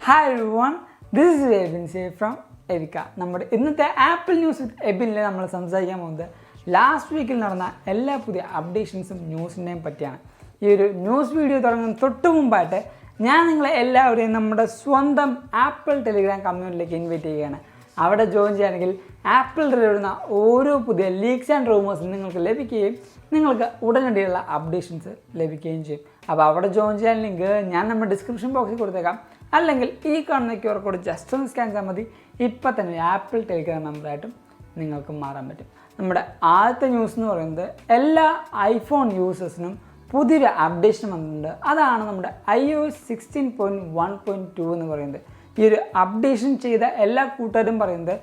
Hi everyone, this is Evin from Evika. നമ്മുടെ ഇന്നത്തെ apple news with എബിനിൽ നമ്മൾ സംസാരിക്കാൻ പോകുന്നത് ലാസ്റ്റ് വീക്കിൽ നടന്ന എല്ലാ പുതിയ അപ്ഡേഷൻസും ന്യൂസിൻ്റെയും പറ്റിയാണ്. ഈ ഒരു ന്യൂസ് വീഡിയോ തുടങ്ങുന്ന തൊട്ട് മുമ്പായിട്ട് ഞാൻ നിങ്ങളെ എല്ലാവരെയും നമ്മുടെ സ്വന്തം ആപ്പിൾ ടെലിഗ്രാം കമ്മ്യൂണിറ്റിയിലേക്ക് ഇൻവൈറ്റ് ചെയ്യുകയാണ്. അവിടെ ജോയിൻ ചെയ്യുകയാണെങ്കിൽ ആപ്പിൾ വരുന്ന ഓരോ പുതിയ ലീക്സ് ആൻഡ് റൂമേഴ്സും നിങ്ങൾക്ക് ലഭിക്കുകയും നിങ്ങൾക്ക് ഉടനടിയുള്ള അപ്ഡേഷൻസ് ലഭിക്കുകയും ചെയ്യും. അപ്പോൾ അവിടെ ജോയിൻ ചെയ്യാൻ ലിങ്ക് ഞാൻ നമ്മുടെ ഡിസ്ക്രിപ്ഷൻ ബോക്സിൽ കൊടുത്തേക്കാം. അല്ലെങ്കിൽ ഈ കാണുന്ന QR കോഡ് ജസ്റ്റ് ഒന്ന് സ്കാൻ ചെയ്താൽ മതി. ഇപ്പം തന്നെ ആപ്പിൾ ടെലിഗ്രാം മെമ്പറായിട്ടും നിങ്ങൾക്ക് മാറാൻ പറ്റും. നമ്മുടെ ആദ്യത്തെ ന്യൂസ് എന്ന് പറയുന്നത് എല്ലാ ഐഫോൺ യൂസേഴ്സിനും പുതിയൊരു അപ്ഡേഷൻ വന്നിട്ടുണ്ട്. അതാണ് നമ്മുടെ iOS 16.1.2 എന്ന് പറയുന്നത്. ഈ ഒരു അപ്ഡേഷൻ ചെയ്ത എല്ലാ കൂട്ടുകാരും പറയുന്നത്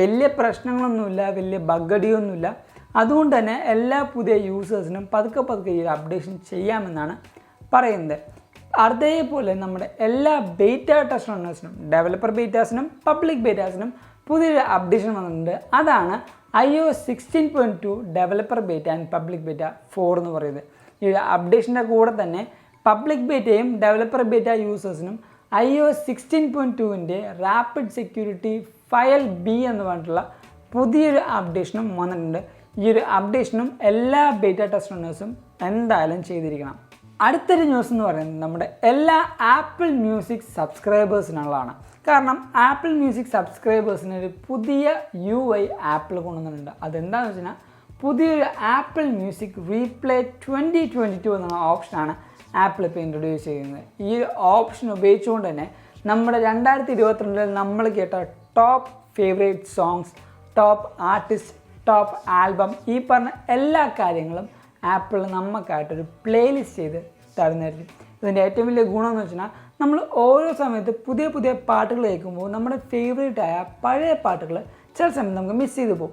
വലിയ പ്രശ്നങ്ങളൊന്നുമില്ല, വലിയ ബഗ്ഗടിയൊന്നുമില്ല. അതുകൊണ്ട് തന്നെ എല്ലാ പുതിയ യൂസേഴ്സിനും പതുക്കെ ഈ ഒരു അപ്ഡേഷൻ ചെയ്യാമെന്നാണ് പറയുന്നത്. അതേപോലെ നമ്മുടെ എല്ലാ ബീറ്റ ടെസ്റ്റ് റണ്ണേഴ്സിനും, ഡെവലപ്പർ ബീറ്റാസിനും പബ്ലിക് ബീറ്റാസിനും പുതിയൊരു അപ്ഡേഷൻ വന്നിട്ടുണ്ട്. അതാണ് iOS 16.2 developer beta and public beta 4 എന്ന് പറയുന്നത്. ഈ ഒരു അപ്ഡേഷൻ്റെ കൂടെ തന്നെ പബ്ലിക് ബീറ്റയും ഡെവലപ്പർ ബീറ്റ യൂസേഴ്സിനും iOS 16.2ൻ്റെ റാപ്പിഡ് സെക്യൂരിറ്റി ഫയൽ B എന്ന് പറഞ്ഞിട്ടുള്ള പുതിയൊരു അപ്ഡേഷനും വന്നിട്ടുണ്ട്. ഈ ഒരു അപ്ഡേഷനും എല്ലാ ബീറ്റ ടെസ്റ്റ് റണ്ണേഴ്സും എന്തായാലും ചെയ്തിരിക്കണം. അടുത്തൊരു ന്യൂസ് എന്ന് പറയുന്നത് നമ്മുടെ എല്ലാ ആപ്പിൾ മ്യൂസിക് സബ്സ്ക്രൈബേഴ്സിനുള്ളതാണ്. കാരണം ആപ്പിൾ മ്യൂസിക് സബ്സ്ക്രൈബേഴ്സിന് ഒരു പുതിയ UI ആപ്പിൾ കൊണ്ടുവന്നിട്ടുണ്ട്. അതെന്താണെന്ന് വെച്ച് കഴിഞ്ഞാൽ പുതിയൊരു ആപ്പിൾ മ്യൂസിക് റീപ്ലേ 2022 എന്നുള്ള ഓപ്ഷനാണ് ആപ്പിൾ ഇപ്പോൾ ഇൻട്രൊഡ്യൂസ് ചെയ്യുന്നത്. ഈ ഒരു ഓപ്ഷൻ ഉപയോഗിച്ചുകൊണ്ട് തന്നെ നമ്മുടെ 2022 നമ്മൾ കേട്ട top favourite songs, top artist, top album, ഈ പറഞ്ഞ എല്ലാ കാര്യങ്ങളും ആപ്പിൾ നമുക്കായിട്ടൊരു പ്ലേലിസ്റ്റ് ചെയ്ത് തരുന്നതായിരിക്കും. ഇതിൻ്റെ ഏറ്റവും വലിയ ഗുണമെന്ന് വെച്ചാൽ നമ്മൾ ഓരോ സമയത്ത് പുതിയ പാട്ടുകൾ കേൾക്കുമ്പോൾ നമ്മുടെ ഫേവറേറ്റായ പഴയ പാട്ടുകൾ ചില സമയത്ത് നമുക്ക് മിസ് ചെയ്ത് പോകും.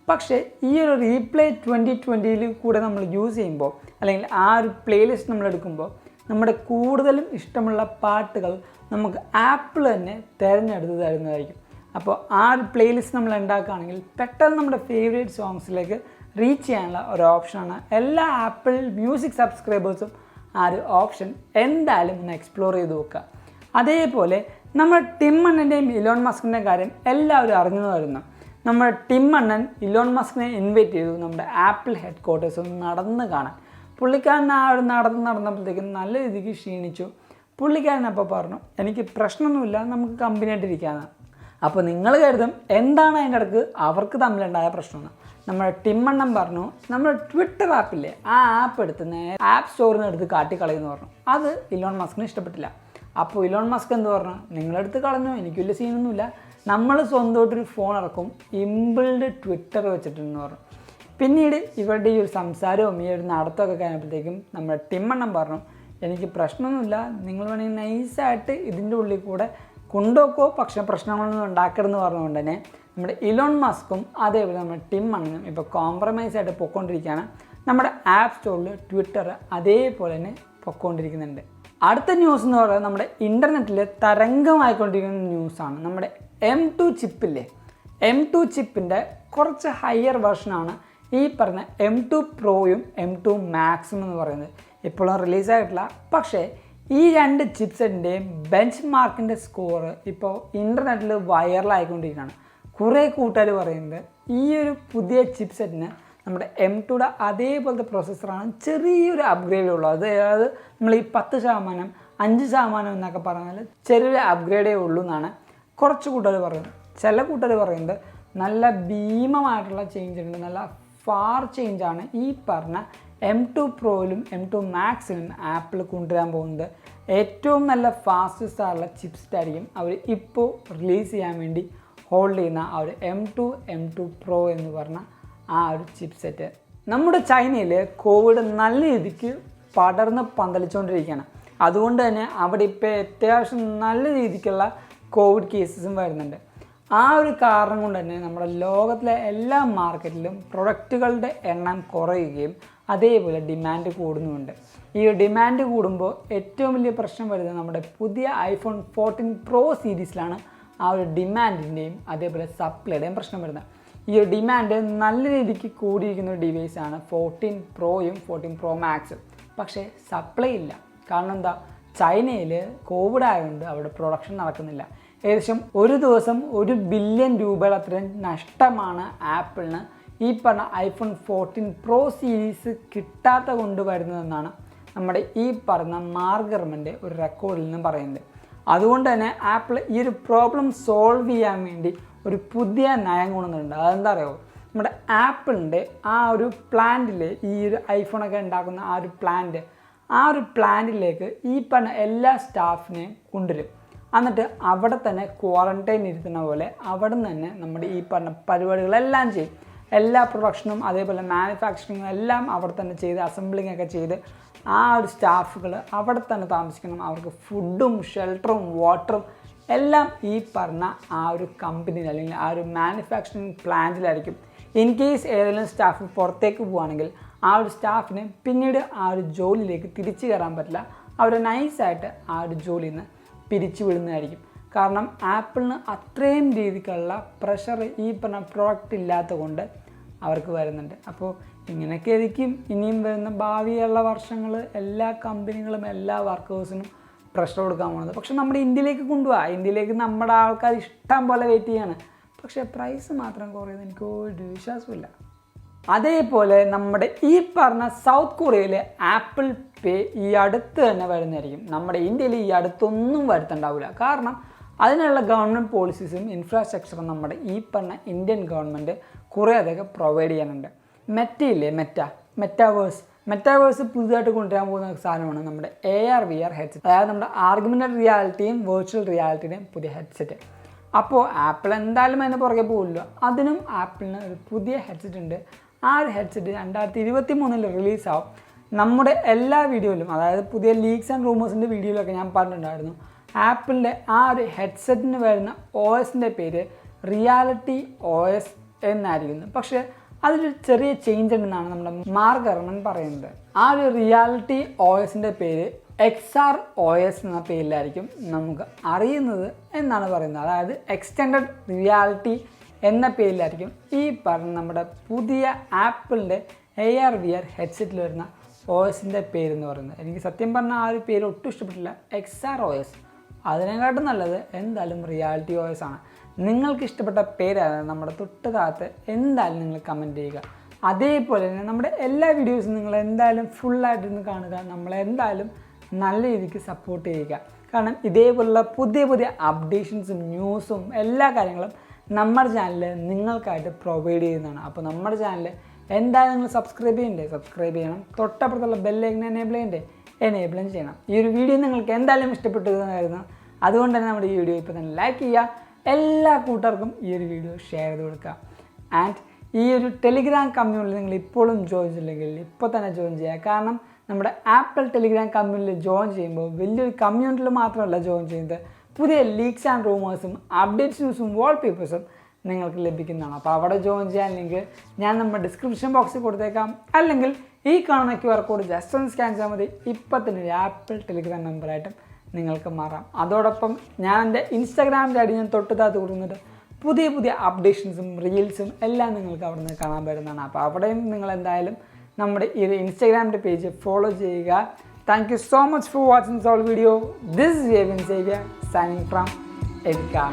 പക്ഷേ ഈ ഒരു റീപ്ലേ 2020 കൂടെ നമ്മൾ യൂസ് ചെയ്യുമ്പോൾ, അല്ലെങ്കിൽ ആ ഒരു പ്ലേലിസ്റ്റ് നമ്മൾ എടുക്കുമ്പോൾ, നമ്മുടെ കൂടുതലും ഇഷ്ടമുള്ള പാട്ടുകൾ നമുക്ക് ആപ്പിൾ തന്നെ തിരഞ്ഞെടുത്ത് തരുന്നതായിരിക്കും. അപ്പോൾ ആ ഒരു പ്ലേലിസ്റ്റ് നമ്മൾ ഉണ്ടാക്കുകയാണെങ്കിൽ പെട്ടെന്ന് നമ്മുടെ ഫേവറേറ്റ് സോങ്സിലേക്ക് റീച്ച് ചെയ്യാനുള്ള ഒരു ഓപ്ഷനാണ്. എല്ലാ ആപ്പിൾ മ്യൂസിക് സബ്സ്ക്രൈബേഴ്സും ആ ഒരു ഓപ്ഷൻ എന്തായാലും ഒന്ന് എക്സ്പ്ലോർ ചെയ്ത് നോക്കുക. അതേപോലെ നമ്മുടെ ടിം അണ്ണൻ്റെയും ഇലോൺ മസ്കിൻ്റെയും കാര്യം എല്ലാവരും അറിഞ്ഞു വരുന്നു. നമ്മുടെ ടിം അണ്ണൻ ഇലോൺ മസ്കിനെ ഇൻവൈറ്റ് ചെയ്തു നമ്മുടെ ആപ്പിൾ ഹെഡ് ക്വാർട്ടേഴ്സ് ഒന്ന് നടന്ന് കാണാൻ. പുള്ളിക്കാരൻ ആ ഒരു നടന്നപ്പോഴത്തേക്കും നല്ല രീതിക്ക് ക്ഷീണിച്ചു. പുള്ളിക്കാരൻ അപ്പോൾ പറഞ്ഞു, എനിക്ക് പ്രശ്നമൊന്നുമില്ല, നമുക്ക് കമ്പനിയായിട്ടിരിക്കാമെന്ന്. അപ്പോൾ നിങ്ങൾ കരുതും എന്താണ് അതിൻ്റെ ഇടയ്ക്ക് അവർക്ക് തമ്മിലുണ്ടായ പ്രശ്നമെന്ന്. നമ്മുടെ ടിം അണ്ണൻ പറഞ്ഞു, നമ്മുടെ ട്വിറ്റർ ആപ്പില്ലേ, ആ ആപ്പ് എടുത്ത് നേരെ ആപ്പ് സ്റ്റോറിൽ നിന്ന് എടുത്ത് കാട്ടിക്കളയെന്ന് പറഞ്ഞു. അത് ഇലോൺ മസ്കിന് ഇഷ്ടപ്പെട്ടില്ല. അപ്പോൾ ഇലോൺ മസ്ക് എന്ത് പറഞ്ഞു, നിങ്ങളെടുത്ത് കളഞ്ഞു, എനിക്ക് വലിയ സീനൊന്നുമില്ല, നമ്മൾ സ്വന്തമായിട്ടൊരു ഫോൺ ഇറക്കും, ഇമ്പിൾഡ് ട്വിറ്റർ വെച്ചിട്ടെന്ന് പറഞ്ഞു. പിന്നീട് ഇവരുടെ ഈ ഒരു സംസാരവും ഈ ഒരു നടത്തമൊക്കെ കഴിഞ്ഞപ്പോഴത്തേക്കും നമ്മുടെ ടിം അണ്ണൻ പറഞ്ഞു, എനിക്ക് പ്രശ്നമൊന്നുമില്ല, നിങ്ങൾ വേണമെങ്കിൽ നൈസായിട്ട് ഇതിൻ്റെ ഉള്ളിൽ കൂടെ കൊണ്ടുപോക്കോ, പക്ഷേ പ്രശ്നങ്ങളൊന്നും ഉണ്ടാക്കരുതെന്ന് പറഞ്ഞുകൊണ്ട് തന്നെ നമ്മുടെ ഇലോൺ മസ്കും അതേപോലെ നമ്മുടെ ടിം അണ്ണനും ഇപ്പോൾ കോംപ്രമൈസ് ആയിട്ട് പൊയ്ക്കൊണ്ടിരിക്കുകയാണ്. നമ്മുടെ ആപ്പ് സ്റ്റോറിൽ ട്വിറ്റർ അതേപോലെ തന്നെ പൊയ്ക്കൊണ്ടിരിക്കുന്നുണ്ട്. അടുത്ത ന്യൂസ് എന്ന് പറയുന്നത് നമ്മുടെ ഇൻ്റർനെറ്റിൽ തരംഗമായിക്കൊണ്ടിരിക്കുന്ന ന്യൂസാണ്. നമ്മുടെ M2 ചിപ്പില്ലേ, M2 ചിപ്പിൻ്റെ കുറച്ച് ഹയർ വെർഷനാണ് ഈ പറഞ്ഞ M2 പ്രോയും M2 മാക്സും എന്ന് പറയുന്നത്. ഇപ്പോഴും റിലീസായിട്ടില്ല. പക്ഷേ ഈ രണ്ട് ചിപ്സെറ്റിൻ്റെയും ബെഞ്ച് മാർക്കിൻ്റെ സ്കോർ ഇപ്പോൾ ഇൻ്റർനെറ്റിൽ വൈറലായിക്കൊണ്ടിരിക്കുകയാണ്. കുറേ കൂട്ടുകാർ പറയുന്നത് ഈ ഒരു പുതിയ ചിപ്സെറ്റിന് നമ്മുടെ M2യുടെ അതേപോലത്തെ പ്രോസസ്സറാണ്, ചെറിയൊരു അപ്ഗ്രേഡ് ഉള്ളൂ. അതായത് നമ്മൾ ഈ 10%, 5% എന്നൊക്കെ പറഞ്ഞാൽ ചെറിയൊരു അപ്ഗ്രേഡേ ഉള്ളൂ എന്നാണ് കുറച്ച് കൂട്ടുകാർ പറയുന്നത്. ചില കൂട്ടുകാർ പറയുന്നത് നല്ല ഭീമമായിട്ടുള്ള ചേഞ്ച് ഉണ്ട്, നല്ല ഫാർ ചേഞ്ചാണ് ഈ പറഞ്ഞ M2 പ്രോയിലും M2 മാക്സിലും ആപ്പിൾ കൊണ്ടുവരാൻ പോകുന്നത്. ഏറ്റവും നല്ല ഫാസ്റ്റസ്റ്റ് ആയിട്ടുള്ള ചിപ്സെറ്റ് ആയിരിക്കും അവർ ഇപ്പോൾ റിലീസ് ചെയ്യാൻ വേണ്ടി ഹോൾഡ് ചെയ്യുന്ന ആ ഒരു M2 പ്രോ എന്ന് പറഞ്ഞ ആ ഒരു ചിപ്സെറ്റ്. നമ്മുടെ ചൈനയിൽ കോവിഡ് നല്ല രീതിക്ക് പടർന്ന് പന്തലിച്ചുകൊണ്ടിരിക്കുകയാണ്. അതുകൊണ്ട് തന്നെ അവിടെ ഇപ്പോൾ അത്യാവശ്യം നല്ല രീതിക്കുള്ള കോവിഡ് കേസസും വരുന്നുണ്ട്. ആ ഒരു കാരണം കൊണ്ട് തന്നെ നമ്മുടെ ലോകത്തിലെ എല്ലാ മാർക്കറ്റിലും പ്രൊഡക്റ്റുകളുടെ എണ്ണം കുറയുകയും അതേപോലെ ഡിമാൻഡ് കൂടുന്നുമുണ്ട്. ഈ ഡിമാൻഡ് കൂടുമ്പോൾ ഏറ്റവും വലിയ പ്രശ്നം വരുന്നത് നമ്മുടെ പുതിയ iPhone 14 Pro സീരീസിലാണ് ആ ഒരു ഡിമാൻഡിൻ്റെയും അതേപോലെ സപ്ലൈയുടെയും പ്രശ്നം വരുന്നത്. ഈ ഒരു ഡിമാൻഡ് നല്ല രീതിക്ക് കൂടിയിരിക്കുന്ന ഒരു ഡിവൈസാണ് 14 പ്രോയും 14 Pro മാക്സും. പക്ഷേ സപ്ലൈ ഇല്ല. കാരണം എന്താ, ചൈനയിൽ കോവിഡ് ആയതുകൊണ്ട് അവിടെ പ്രൊഡക്ഷൻ നടക്കുന്നില്ല. ഏകദേശം ഒരു ദിവസം 1 ബില്യൺ രൂപയുടെ അത്രയും നഷ്ടമാണ് ആപ്പിളിന് ഈ പറഞ്ഞ iPhone 14 Pro സീരീസ് കിട്ടാത്ത കൊണ്ട് വരുന്നതെന്നാണ് നമ്മുടെ ഈ പറഞ്ഞ മാർഗർമൻ്റെ ഒരു റെക്കോർഡിൽ നിന്ന് പറയുന്നത്. അതുകൊണ്ട് തന്നെ ആപ്പിൾ ഈ ഒരു പ്രോബ്ലം സോൾവ് ചെയ്യാൻ വേണ്ടി ഒരു പുതിയ നയം കൊണ്ടുവന്നിട്ടുണ്ട്. അതെന്താ അറിയുമോ, നമ്മുടെ ആപ്പിളിൻ്റെ ആ ഒരു പ്ലാന്റിൽ ഈ ഒരു ഐഫോണൊക്കെ ഉണ്ടാക്കുന്ന ആ ഒരു പ്ലാന്റിലേക്ക് ഈ പറഞ്ഞ എല്ലാ സ്റ്റാഫിനെയും കൊണ്ടുവരും. എന്നിട്ട് അവിടെ തന്നെ ക്വാറന്റൈൻ ഇരുത്തുന്ന പോലെ അവിടെ നിന്ന് തന്നെ നമ്മുടെ ഈ പറഞ്ഞ പരിപാടികളെല്ലാം ചെയ്യും. എല്ലാ പ്രൊഡക്ഷനും അതേപോലെ മാനുഫാക്ചറിങ്ങും എല്ലാം അവിടെ തന്നെ ചെയ്ത് അസംബ്ലിംഗ് ഒക്കെ ചെയ്ത് ആ ഒരു സ്റ്റാഫുകൾ അവിടെ തന്നെ താമസിക്കണം. അവർക്ക് ഫുഡും ഷെൽട്ടറും വാട്ടറും എല്ലാം ഈ പറഞ്ഞ ആ ഒരു കമ്പനിയിൽ അല്ലെങ്കിൽ ആ ഒരു മാനുഫാക്ചറിങ് പ്ലാന്റിലായിരിക്കും. ഇൻ കേസ് ഏതെങ്കിലും സ്റ്റാഫ് പുറത്തേക്ക് പോവുകയാണെങ്കിൽ ആ ഒരു സ്റ്റാഫിന് പിന്നീട് ആ ഒരു ജോലിയിലേക്ക് തിരിച്ചു കയറാൻ പറ്റില്ല. അവർ നൈസായിട്ട് ആ ഒരു ജോലിയിൽ നിന്ന് പിരിച്ചു വിടുന്നതായിരിക്കും. കാരണം ആപ്പിളിന് അത്രയും രീതിക്കുള്ള പ്രഷർ ഈ പറഞ്ഞ പ്രോഡക്റ്റ് ഇല്ലാത്ത കൊണ്ട് അവർക്ക് വരുന്നുണ്ട്. അപ്പോൾ ഇങ്ങനെയൊക്കെ ആയിരിക്കും ഇനിയും വരുന്ന ഭാവിയുള്ള വർഷങ്ങൾ എല്ലാ കമ്പനികളും എല്ലാ വർക്കേഴ്സിനും പ്രഷർ കൊടുക്കാൻ പോകുന്നത്. പക്ഷെ നമ്മുടെ ഇന്ത്യയിലേക്ക് കൊണ്ടുപോകാം. ഇന്ത്യയിലേക്ക് നമ്മുടെ ആൾക്കാർ ഇഷ്ടം പോലെ വെയിറ്റ് ചെയ്യാണ്. പക്ഷേ പ്രൈസ് മാത്രം കുറയുന്നത് എനിക്ക് ഒരു വിശ്വാസമില്ല. അതേപോലെ നമ്മുടെ ഈ പറഞ്ഞ സൗത്ത് കൊറിയയിലെ ആപ്പിൾ പേ ഈ അടുത്ത് തന്നെ വരുന്നതായിരിക്കും. നമ്മുടെ ഇന്ത്യയിൽ ഈ അടുത്തൊന്നും വരുത്തുണ്ടാവില്ല. കാരണം അതിനുള്ള ഗവൺമെൻറ് പോളിസീസും ഇൻഫ്രാസ്ട്രക്ചറും നമ്മുടെ ഈ പറഞ്ഞ ഇന്ത്യൻ ഗവൺമെൻറ് കുറേ അധികം പ്രൊവൈഡ് ചെയ്യാനുണ്ട്. മെറ്റയില്ലേ, മെറ്റാവേഴ്സ് പുതുതായിട്ട് കൊണ്ടുവരാൻ പോകുന്ന സാധനമാണ് നമ്മുടെ AR/VR ഹെഡ്സെറ്റ്. അതായത് നമ്മുടെ ആർഗ്യുമെൻ്റഡ് റിയാലിറ്റിയും വെർച്വൽ റിയാലിറ്റിയുടെയും പുതിയ ഹെഡ്സെറ്റ്. അപ്പോൾ ആപ്പിൾ എന്തായാലും അതിന് പുറകെ പോകില്ല. അതിനും ആപ്പിളിന് ഒരു പുതിയ ഹെഡ്സെറ്റ് ഉണ്ട്. ആ ഒരു ഹെഡ്സെറ്റ് 2023 റിലീസാവും. നമ്മുടെ എല്ലാ വീഡിയോയിലും, അതായത് പുതിയ ലീക്സ് ആൻഡ് റൂമേഴ്സിൻ്റെ വീഡിയോയിലൊക്കെ ഞാൻ പറഞ്ഞിട്ടുണ്ടായിരുന്നു, ആപ്പിളിൻ്റെ ആ ഒരു ഹെഡ്സെറ്റിന് വരുന്ന OSൻ്റെ പേര് റിയാലിറ്റി OS എന്നായിരിക്കുന്നു. പക്ഷേ അതിലൊരു ചെറിയ ചേഞ്ച് ഉണ്ടെന്നാണ് നമ്മുടെ മാർഗർമൻ പറയുന്നത്. ആ ഒരു റിയാലിറ്റി OSൻ്റെ പേര് XR OS എന്ന പേരിലായിരിക്കും നമുക്ക് അറിയുന്നത് എന്നാണ് പറയുന്നത്. അതായത് എക്സ്റ്റെൻഡഡ് റിയാലിറ്റി എന്ന പേരിലായിരിക്കും ഈ പറഞ്ഞ നമ്മുടെ പുതിയ ആപ്പിളിൻ്റെ AR/VR ഹെഡ്സെറ്റിൽ വരുന്ന OSൻ്റെ പേരെന്ന് പറയുന്നത്. എനിക്ക് സത്യം പറഞ്ഞാൽ ആ ഒരു പേര് ഒട്ടും ഇഷ്ടപ്പെട്ടില്ല. XR OS അതിനെക്കാട്ടും നല്ലത് എന്തായാലും റിയാലിറ്റി OS ആണ്. നിങ്ങൾക്ക് ഇഷ്ടപ്പെട്ട പേരാണ് നമ്മുടെ തൊട്ട് താഴത്ത് എന്തായാലും നിങ്ങൾ കമൻറ്റ് ചെയ്യുക. അതേപോലെ തന്നെ നമ്മുടെ എല്ലാ വീഡിയോസും നിങ്ങൾ എന്തായാലും ഫുള്ളായിട്ടിരുന്ന് കാണുക. നമ്മളെന്തായാലും നല്ല രീതിക്ക് സപ്പോർട്ട് ചെയ്യുക. കാരണം ഇതേപോലുള്ള പുതിയ അപ്ഡേഷൻസും ന്യൂസും എല്ലാ കാര്യങ്ങളും നമ്മുടെ ചാനലിൽ നിങ്ങൾക്കായിട്ട് പ്രൊവൈഡ് ചെയ്യുന്നതാണ്. അപ്പോൾ നമ്മുടെ ചാനൽ എന്തായാലും നിങ്ങൾ സബ്സ്ക്രൈബ് ചെയ്യണം. തൊട്ടപ്പുറത്തുള്ള ബെല്ലൈക്കൺ എനേബിളും ചെയ്യണം. ഈ ഒരു വീഡിയോ നിങ്ങൾക്ക് എന്തായാലും ഇഷ്ടപ്പെട്ടതായിരുന്നു. അതുകൊണ്ട് തന്നെ നമ്മുടെ ഈ വീഡിയോ ഇപ്പോൾ തന്നെ ലൈക്ക് ചെയ്യുക. എല്ലാ കൂട്ടുകാർക്കും ഈ ഒരു വീഡിയോ ഷെയർ ചെയ്ത് കൊടുക്കുക. ആൻഡ് ഈ ഒരു ടെലിഗ്രാം കമ്മ്യൂണിറ്റിയിൽ നിങ്ങൾ ഇപ്പോഴും ജോയിൻ ചെയ്തില്ലെങ്കിൽ ഇപ്പോൾ തന്നെ ജോയിൻ ചെയ്യുക. കാരണം നമ്മുടെ ആപ്പിൾ ടെലിഗ്രാം കമ്മ്യൂണിറ്റിയിൽ ജോയിൻ ചെയ്യുമ്പോൾ വലിയൊരു കമ്മ്യൂണിറ്റിയിൽ മാത്രമല്ല ജോയിൻ ചെയ്യുന്നത്, പുതിയ ലീക്സ് ആൻഡ് റൂമേഴ്സും അപ്ഡേറ്റ്സ് ന്യൂസും വാൾപേപ്പേഴ്സും നിങ്ങൾക്ക് ലഭിക്കുന്നതാണ്. അപ്പോൾ അവിടെ ജോയിൻ ചെയ്യാൻ ലിങ്ക് ഞാൻ നമ്മുടെ ഡിസ്ക്രിപ്ഷൻ ബോക്സിൽ കൊടുത്തേക്കാം. അല്ലെങ്കിൽ ഈ കാണുന്ന QR കോഡ് ജസ്റ്റ് ഒന്ന് സ്കാൻ ചെയ്താൽ മതി. ഇപ്പം തന്നെ ഒരു ആപ്പിൾ ടെലിഗ്രാം മെമ്പറായിട്ടും നിങ്ങൾക്ക് മാറാം. അതോടൊപ്പം ഞാൻ എൻ്റെ ഇൻസ്റ്റാഗ്രാമിൻ്റെ അടി ഞാൻ തൊട്ട് താത്ത് കൊടുക്കുന്നുണ്ട്. പുതിയ അപ്ഡേഷൻസും റീൽസും എല്ലാം നിങ്ങൾക്ക് അവിടെ നിന്ന് കാണാൻ പറ്റുന്നതാണ്. അപ്പോൾ അവിടെയും നിങ്ങൾ എന്തായാലും നമ്മുടെ ഈ ഇൻസ്റ്റാഗ്രാമിൻ്റെ പേജ് ഫോളോ ചെയ്യുക. Thank you so much for watching this all video. This is Evin Xavier signing from Evika.